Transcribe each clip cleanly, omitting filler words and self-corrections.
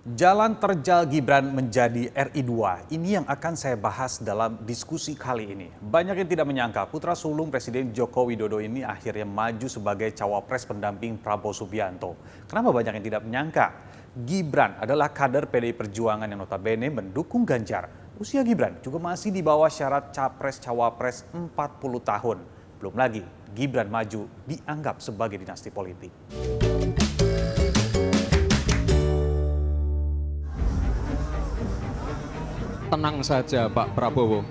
Jalan terjal Gibran menjadi RI2, ini yang akan saya bahas dalam diskusi kali ini. Banyak yang tidak menyangka putra sulung Presiden Joko Widodo ini akhirnya maju sebagai cawapres pendamping Prabowo Subianto. Kenapa banyak yang tidak menyangka? Gibran adalah kader PDI Perjuangan yang notabene mendukung Ganjar. Usia Gibran juga masih di bawah syarat capres-cawapres 40 tahun. Belum lagi, Gibran maju dianggap sebagai dinasti politik. Tenang saja Pak Prabowo.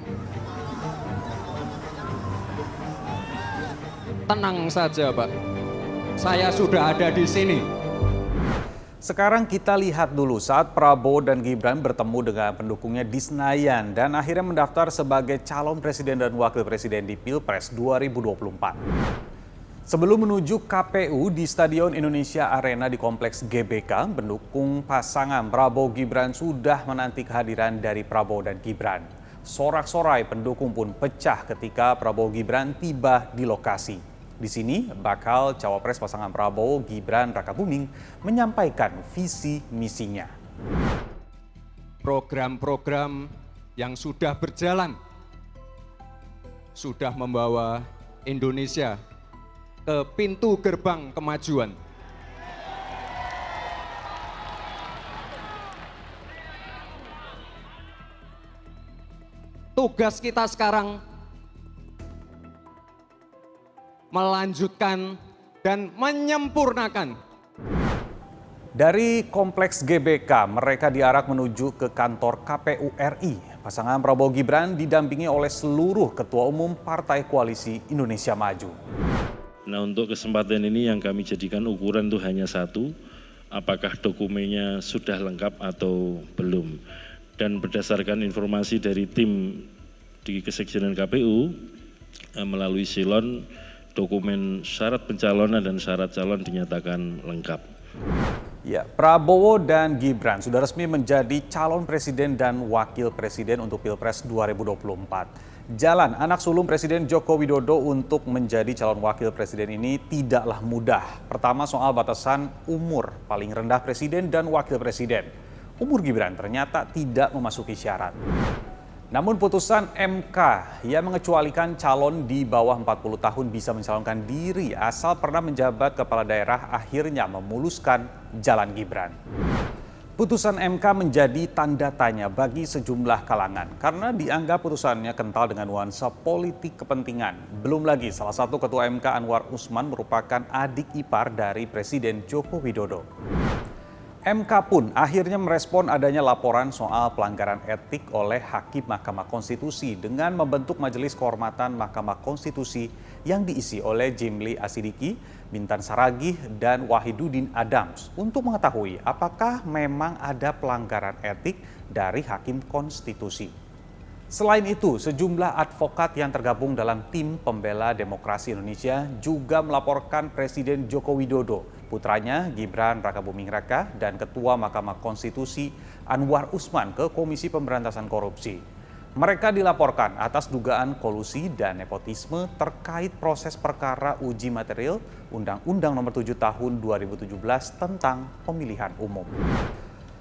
Tenang saja Pak. Saya sudah ada di sini. Sekarang kita lihat dulu saat Prabowo dan Gibran bertemu dengan pendukungnya di Senayan dan akhirnya mendaftar sebagai calon presiden dan wakil presiden di Pilpres 2024. Sebelum menuju KPU di Stadion Indonesia Arena di Kompleks GBK, pendukung pasangan Prabowo Gibran sudah menanti kehadiran dari Prabowo dan Gibran. Sorak-sorai pendukung pun pecah ketika Prabowo Gibran tiba di lokasi. Di sini, bakal cawapres pasangan Prabowo Gibran Rakabuming menyampaikan visi misinya. Program-program yang sudah berjalan sudah membawa Indonesia ke pintu gerbang kemajuan. Tugas kita sekarang melanjutkan dan menyempurnakan. Dari Kompleks GBK, mereka diarak menuju ke kantor KPU RI. Pasangan Prabowo Gibran didampingi oleh seluruh ketua umum Partai Koalisi Indonesia Maju. Nah, untuk kesempatan ini yang kami jadikan ukuran itu hanya satu, apakah dokumennya sudah lengkap atau belum. Dan berdasarkan informasi dari tim di Kesekjenan KPU, melalui silon, dokumen syarat pencalonan dan syarat calon dinyatakan lengkap. Ya, Prabowo dan Gibran sudah resmi menjadi calon presiden dan wakil presiden untuk Pilpres 2024. Jalan anak sulung Presiden Joko Widodo untuk menjadi calon wakil presiden ini tidaklah mudah. Pertama soal batasan umur paling rendah presiden dan wakil presiden. Umur Gibran ternyata tidak memasuki syarat. Namun putusan MK yang mengecualikan calon di bawah 40 tahun bisa mencalonkan diri asal pernah menjabat kepala daerah akhirnya memuluskan jalan Gibran. Putusan MK menjadi tanda tanya bagi sejumlah kalangan karena dianggap putusannya kental dengan nuansa politik kepentingan. Belum lagi salah satu ketua MK Anwar Usman merupakan adik ipar dari Presiden Joko Widodo. MK pun akhirnya merespon adanya laporan soal pelanggaran etik oleh Hakim Mahkamah Konstitusi dengan membentuk Majelis Kehormatan Mahkamah Konstitusi yang diisi oleh Jimli Asidiki, Bintan Saragih, dan Wahidudin Adams untuk mengetahui apakah memang ada pelanggaran etik dari Hakim Konstitusi. Selain itu, sejumlah advokat yang tergabung dalam tim pembela demokrasi Indonesia juga melaporkan Presiden Joko Widodo, putranya Gibran Rakabuming Raka, dan Ketua Mahkamah Konstitusi Anwar Usman ke Komisi Pemberantasan Korupsi. Mereka dilaporkan atas dugaan kolusi dan nepotisme terkait proses perkara uji material Undang-Undang Nomor 7 Tahun 2017 tentang Pemilihan Umum.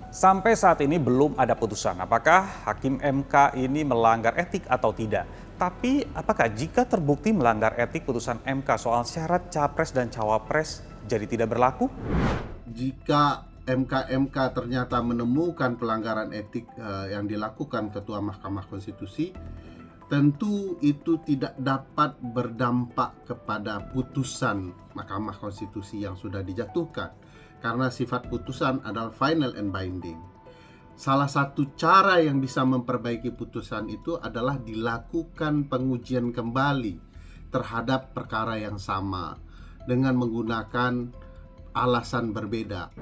Sampai saat ini belum ada putusan apakah Hakim MK ini melanggar etik atau tidak. Tapi apakah jika terbukti melanggar etik putusan MK soal syarat capres dan cawapres jadi tidak berlaku? Jika MK ternyata menemukan pelanggaran etik yang dilakukan Ketua Mahkamah Konstitusi, tentu itu tidak dapat berdampak kepada putusan Mahkamah Konstitusi yang sudah dijatuhkan. Karena sifat putusan adalah final and binding. Salah satu cara yang bisa memperbaiki putusan itu adalah dilakukan pengujian kembali terhadap perkara yang sama dengan menggunakan alasan berbeda.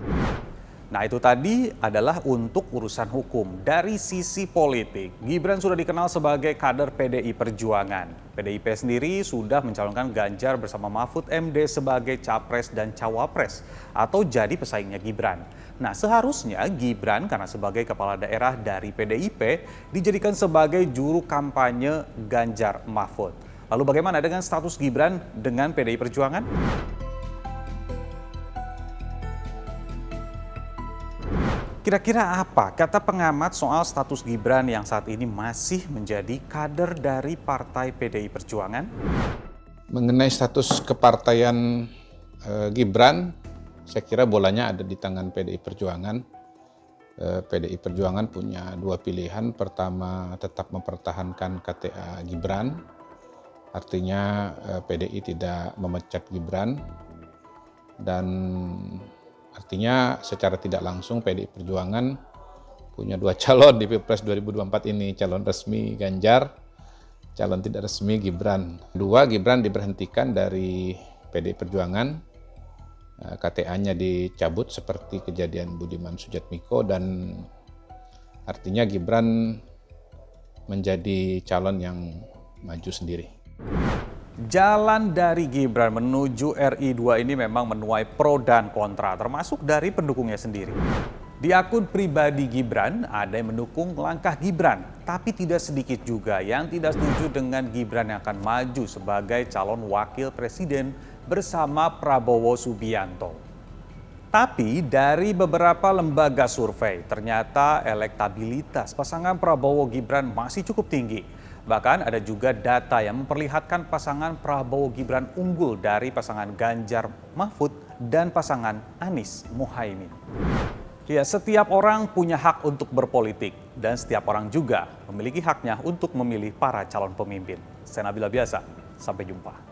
Nah, itu tadi adalah untuk urusan hukum. Dari sisi politik, Gibran sudah dikenal sebagai kader PDI Perjuangan. PDIP sendiri sudah mencalonkan Ganjar bersama Mahfud MD sebagai capres dan cawapres atau jadi pesaingnya Gibran. Nah, seharusnya Gibran karena sebagai kepala daerah dari PDIP dijadikan sebagai juru kampanye Ganjar Mahfud. Lalu bagaimana dengan status Gibran dengan PDI Perjuangan? Kira-kira apa kata pengamat soal status Gibran yang saat ini masih menjadi kader dari Partai PDI Perjuangan? Mengenai status kepartaian Gibran, saya kira bolanya ada di tangan PDI Perjuangan. PDI Perjuangan punya dua pilihan. Pertama, tetap mempertahankan KTA Gibran. Artinya PDI tidak memecat Gibran. Dan artinya secara tidak langsung PDI Perjuangan punya dua calon di Pilpres 2024 ini. Calon resmi Ganjar, calon tidak resmi Gibran. Gibran diberhentikan dari PDI Perjuangan. KTA-nya dicabut seperti kejadian Budiman Sujatmiko dan artinya Gibran menjadi calon yang maju sendiri. Jalan dari Gibran menuju RI2 ini memang menuai pro dan kontra, termasuk dari pendukungnya sendiri. Di akun pribadi Gibran, ada yang mendukung langkah Gibran, tapi tidak sedikit juga yang tidak setuju dengan Gibran yang akan maju sebagai calon wakil presiden bersama Prabowo Subianto. Tapi dari beberapa lembaga survei, ternyata elektabilitas pasangan Prabowo Gibran masih cukup tinggi. Bahkan ada juga data yang memperlihatkan pasangan Prabowo Gibran unggul dari pasangan Ganjar Mahfud dan pasangan Anies Muhaimin. Ya, setiap orang punya hak untuk berpolitik dan setiap orang juga memiliki haknya untuk memilih para calon pemimpin. Saya Nabila Biasa, sampai jumpa.